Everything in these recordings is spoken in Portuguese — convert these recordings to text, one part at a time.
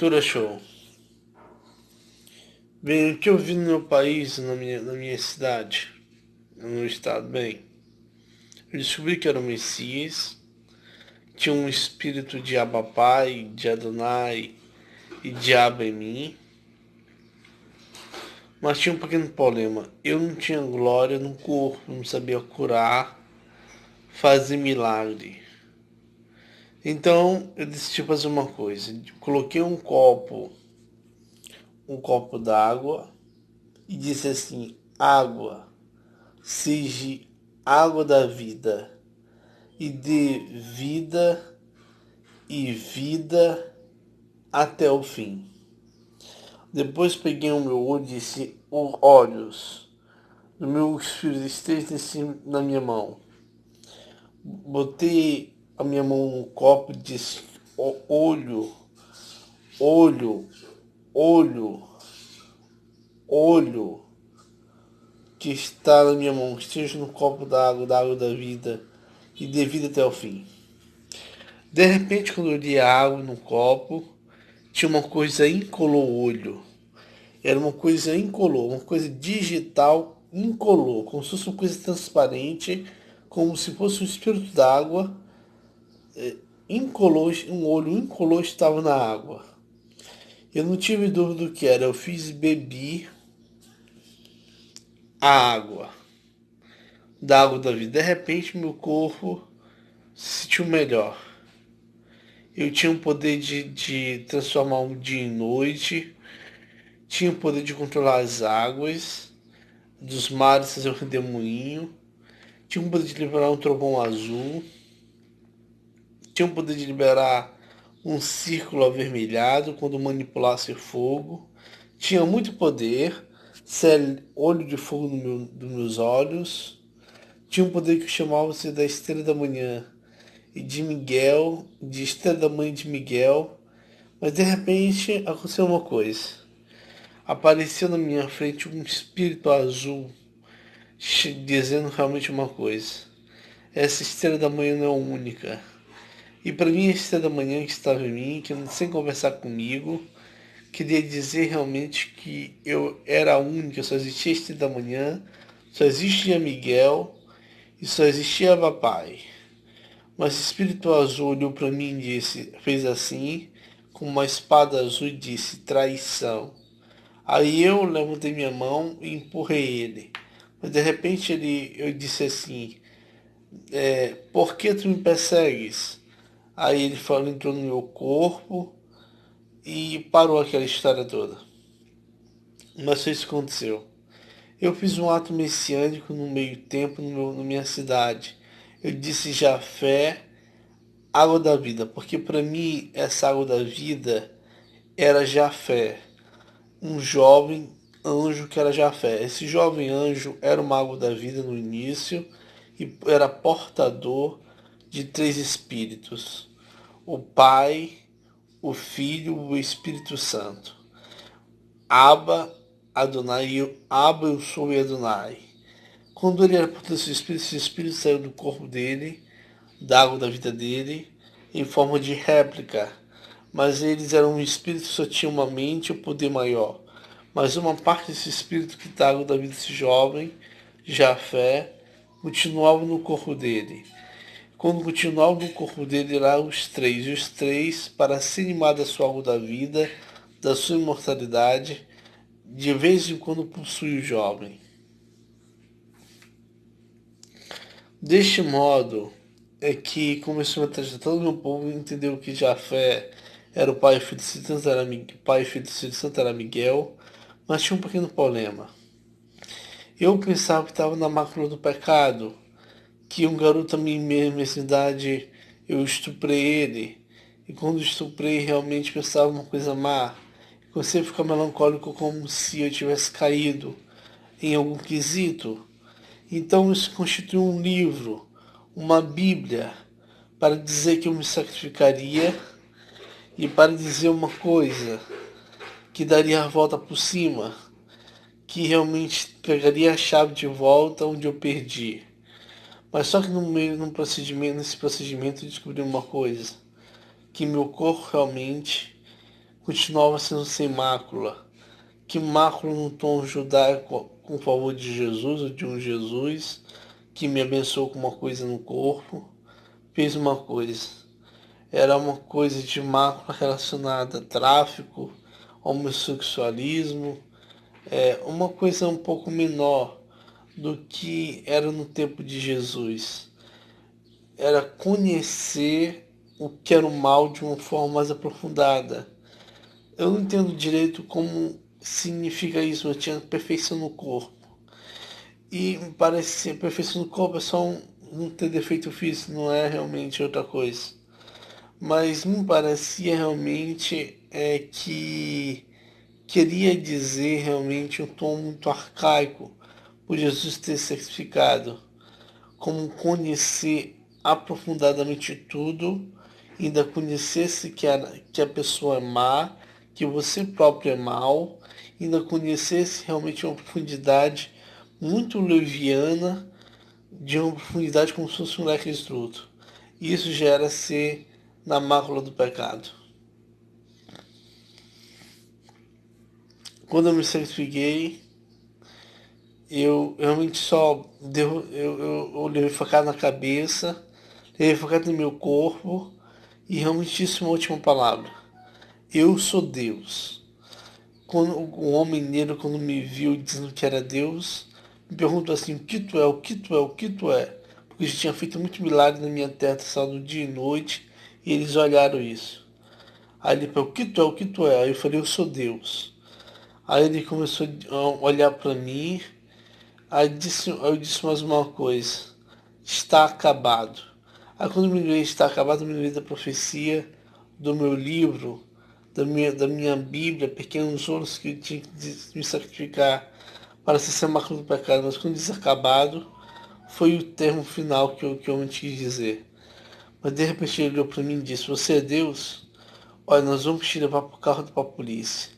Cultura Show. Bem, o que eu vi no meu país, na minha cidade, no meu estado, bem, eu descobri que era o Messias, tinha um espírito de Abapai, de Adonai e diabo em mim, mas tinha um pequeno problema. Eu não tinha glória no corpo, não sabia curar, fazer milagre. Então eu decidi fazer uma coisa. Coloquei um copo d'água e disse assim: água, seja água da vida e dê vida e vida até o fim. Depois peguei o meu olho e disse: olhos do meu filho esteja na minha mão. Botei a minha mão no copo e disse: olho, olho, olho, olho que está na minha mão, esteja no copo da água da vida e dê vida até o fim. De repente, quando eu li a água no copo, tinha uma coisa incolor o olho. Era uma coisa incolor, uma coisa digital incolor, como se fosse uma coisa transparente, como se fosse um espírito d'água. Incolor, um olho incolor estava na água. Eu não tive dúvida do que era. Eu fiz e bebi a água, da água da vida. De repente, meu corpo se sentiu melhor. Eu tinha o poder de transformar um dia em noite. Tinha o poder de controlar as águas dos mares, fazer um redemoinho. Tinha o poder de liberar um trovão azul. Tinha o poder de liberar um círculo avermelhado quando manipulasse fogo. Tinha muito poder. Ser olho de fogo dos meus olhos. Tinha um poder que chamava-se da Estrela da Manhã e de Miguel, de Estrela da Manhã de Miguel. Mas de repente aconteceu uma coisa. Apareceu na minha frente um espírito azul dizendo realmente uma coisa. Essa estrela da manhã não é única. E para mim a estrela da manhã que estava em mim, que sem conversar comigo, queria dizer realmente que eu era a única, só existia a estrela da manhã, só existia Miguel e só existia papai. Mas o espírito azul olhou para mim e disse, fez assim, com uma espada azul e disse, traição. Aí eu levantei minha mão e empurrei ele. Mas de repente eu disse assim, por que tu me persegues? Aí ele falou, entrou no meu corpo e parou aquela história toda. Mas isso aconteceu. Eu fiz um ato messiânico no meio tempo na minha cidade. Eu disse Jafé, água da vida, porque para mim essa água da vida era Jafé, um jovem anjo que era Jafé. Esse jovem anjo era o mago da vida no início e era portador de três espíritos: o Pai, o Filho e o Espírito Santo. Abba, Adonai, Abba, eu sou e Adonai. Quando ele era portador desse espírito, esse espírito saiu do corpo dele, da água da vida dele, em forma de réplica. Mas eles eram um espírito que só tinha uma mente e um poder maior. Mas uma parte desse espírito que está da vida desse jovem, Jafé, continuava no corpo dele. Quando continuava no corpo dele lá e os três, para se animar da sua alma da vida, da sua imortalidade, de vez em quando possui o jovem. Deste modo é que começou a trajetória todo o meu povo entendeu que Jafé era o pai e filho de Santo era, pai e filho de Santo era Miguel, mas tinha um pequeno problema. Eu pensava que estava na mácula do pecado, que um garoto da minha cidade, eu estuprei ele, e quando estuprei realmente pensava uma coisa má. Comecei a ficar melancólico como se eu tivesse caído em algum quesito. Então isso constitui um livro, uma Bíblia, para dizer que eu me sacrificaria e para dizer uma coisa, que daria a volta por cima, que realmente pegaria a chave de volta onde eu perdi. Mas só que nesse procedimento eu descobri uma coisa, que meu corpo realmente continuava sendo sem mácula. Que mácula no tom judaico com o favor de Jesus, ou de um Jesus, que me abençoou com uma coisa no corpo, fez uma coisa. Era uma coisa de mácula relacionada a tráfico, homossexualismo, uma coisa um pouco menor do que era no tempo de Jesus. Era conhecer o que era o mal de uma forma mais aprofundada. Eu não entendo direito como significa isso, mas tinha perfeição no corpo. E me parece que a perfeição no corpo é só não ter defeito físico, não é realmente outra coisa. Mas me parecia realmente que queria dizer realmente um tom muito arcaico, por Jesus ter sacrificado, como conhecer aprofundadamente tudo, ainda conhecesse que a pessoa é má, que você próprio é mal, ainda conhecesse realmente uma profundidade muito leviana, de uma profundidade como se fosse um leque estruto. Isso gera ser na mácula do pecado. Quando eu me sacrifiquei, eu realmente só eu levei facada na cabeça, levei facada no meu corpo e realmente disse uma última palavra. Eu sou Deus. Quando o homem negro, quando me viu dizendo que era Deus, me perguntou assim, o que tu é, o que tu é, o que tu é? Porque eu já tinha feito muito milagre na minha terra, sábado dia e noite, e eles olharam isso. Aí ele falou, o que tu é, o que tu é? Aí eu falei, eu sou Deus. Aí ele começou a olhar para mim, aí eu disse mais uma coisa, está acabado. Aí quando eu me lembrei de está acabado, eu me lembrei da profecia do meu livro, da minha Bíblia, pequenos ouros que eu tinha que me sacrificar para ser mácula do pecado. Mas quando diz acabado, foi o termo final que eu me quis dizer. Mas de repente ele olhou para mim e disse, você é Deus? Olha, nós vamos te levar para o carro para a polícia.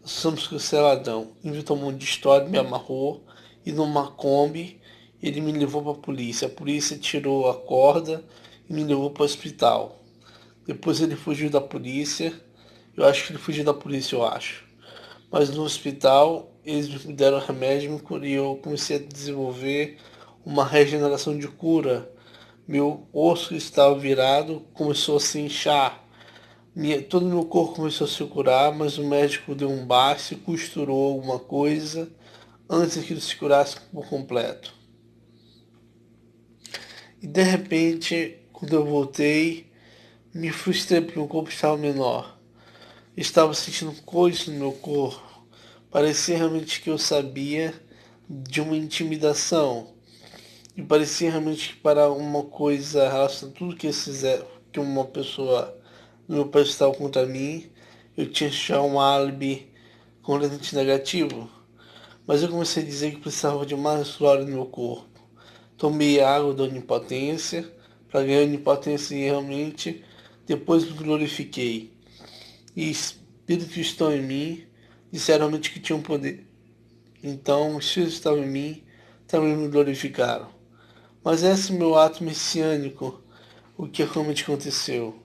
Nós somos com esse ladrão. Inventou um monte de história, me amarrou e numa Kombi ele me levou para a polícia. A polícia tirou a corda e me levou para o hospital. Depois ele fugiu da polícia. Eu acho que ele fugiu da polícia, eu acho. Mas no hospital eles me deram remédio e eu comecei a desenvolver uma regeneração de cura. Meu osso que estava virado começou a se inchar. Todo meu corpo começou a se curar, mas o médico deu um basta e costurou alguma coisa antes que ele se curasse por completo. E de repente, quando eu voltei, me frustrei porque meu corpo estava menor. Estava sentindo coisas no meu corpo. Parecia realmente que eu sabia de uma intimidação. E parecia realmente que para uma coisa relacionada a tudo que eles fizeram, que uma pessoa no meu país estava contra mim, eu tinha já um álibi completamente negativo. Mas eu comecei a dizer que precisava de mais glória no meu corpo. Tomei água da onipotência, para ganhar onipotência e realmente depois me glorifiquei. E espíritos que estão em mim disseram realmente que tinham poder. Então, os espíritos que estavam em mim também me glorificaram. Mas esse meu ato messiânico, o que realmente aconteceu?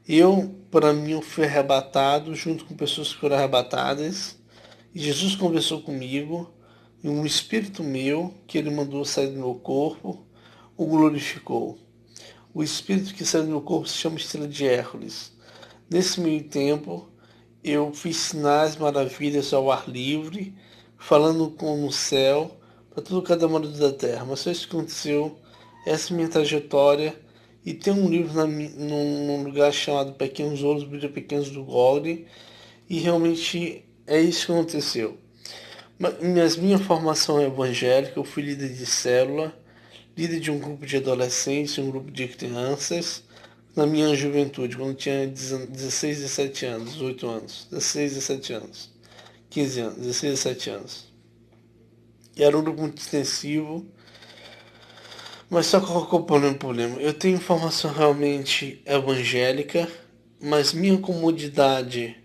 Eu, para mim, eu fui arrebatado junto com pessoas que foram arrebatadas. E Jesus conversou comigo, e um espírito meu, que ele mandou sair do meu corpo, o glorificou. O espírito que saiu do meu corpo se chama Estrela de Hércules. Nesse meio tempo, eu fiz sinais, maravilhas ao ar livre, falando com o céu, para todo cada mundo da terra. Mas só isso que aconteceu, essa é a minha trajetória. E tem um livro num lugar chamado Pequenos Ouros, Bíblia Pequenos do Golden, e realmente é isso que aconteceu. Minha formação é evangélica, eu fui líder de célula, líder de um grupo de adolescentes, um grupo de crianças, na minha juventude, quando tinha 16, 17 anos, 18 anos, 16, 17 anos, 15 anos, 16, 17 anos. E era um grupo muito extensivo, mas só qual é o problema? Eu tenho formação realmente evangélica, mas minha comodidade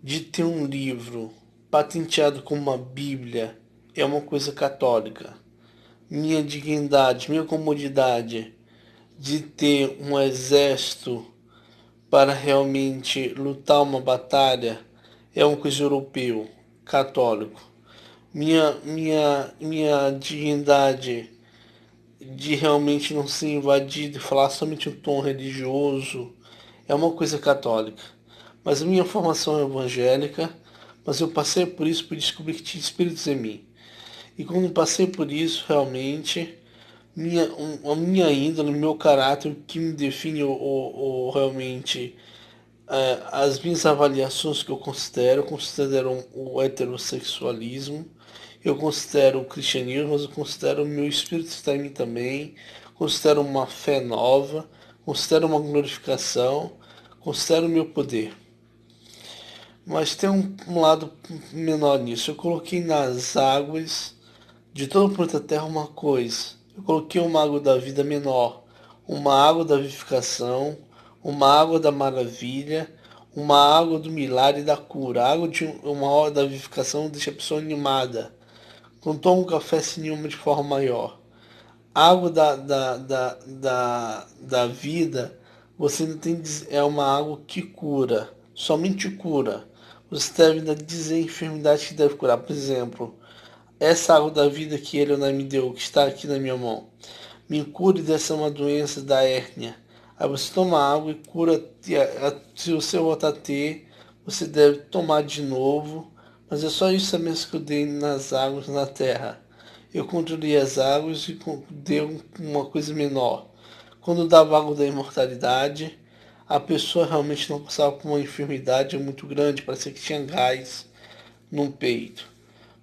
de ter um livro patenteado como uma Bíblia é uma coisa católica. Minha dignidade, minha comodidade de ter um exército para realmente lutar uma batalha é uma coisa europeu, católico. Minha dignidade de realmente não ser invadido e falar somente um tom religioso é uma coisa católica. Mas a minha formação é evangélica, mas eu passei por isso por descobrir que tinha espíritos em mim. E quando passei por isso, realmente, a minha índole, o meu caráter, o que me define ou realmente as minhas avaliações que eu considero o heterossexualismo, eu considero o cristianismo, mas eu considero o meu espírito está em mim também, considero uma fé nova, considero uma glorificação, considero o meu poder. Mas tem um lado menor nisso. Eu coloquei nas águas de todo o planeta Terra uma coisa. Eu coloquei uma água da vida menor, uma água da vivificação, uma água da maravilha, uma água do milagre e da cura. A água de uma hora da vivificação deixa a pessoa animada. Não toma um café sem nenhuma de forma maior. A água da vida, você não tem, é uma água que cura, somente cura. Você deve dizer a enfermidade que deve curar. Por exemplo, essa água da vida que ele me deu, que está aqui na minha mão, me cure dessa uma doença da hérnia. Aí você toma água e cura. Se você voltar a ter, você deve tomar de novo. Mas é só isso mesmo que eu dei nas águas na terra. Eu controlei as águas e dei uma coisa menor. Quando eu dava água da imortalidade, a pessoa realmente não passava por uma enfermidade muito grande, parecia que tinha gás no peito.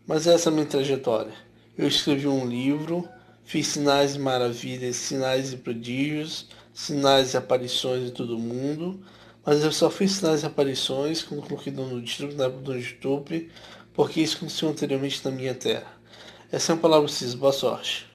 Mas essa é a minha trajetória. Eu escrevi um livro, fiz sinais e maravilhas, sinais e prodígios, sinais e aparições de todo mundo, mas eu só fiz sinais e aparições, como coloquei no título do YouTube, porque isso aconteceu anteriormente na minha terra. Essa é uma palavra, Cis. Boa sorte.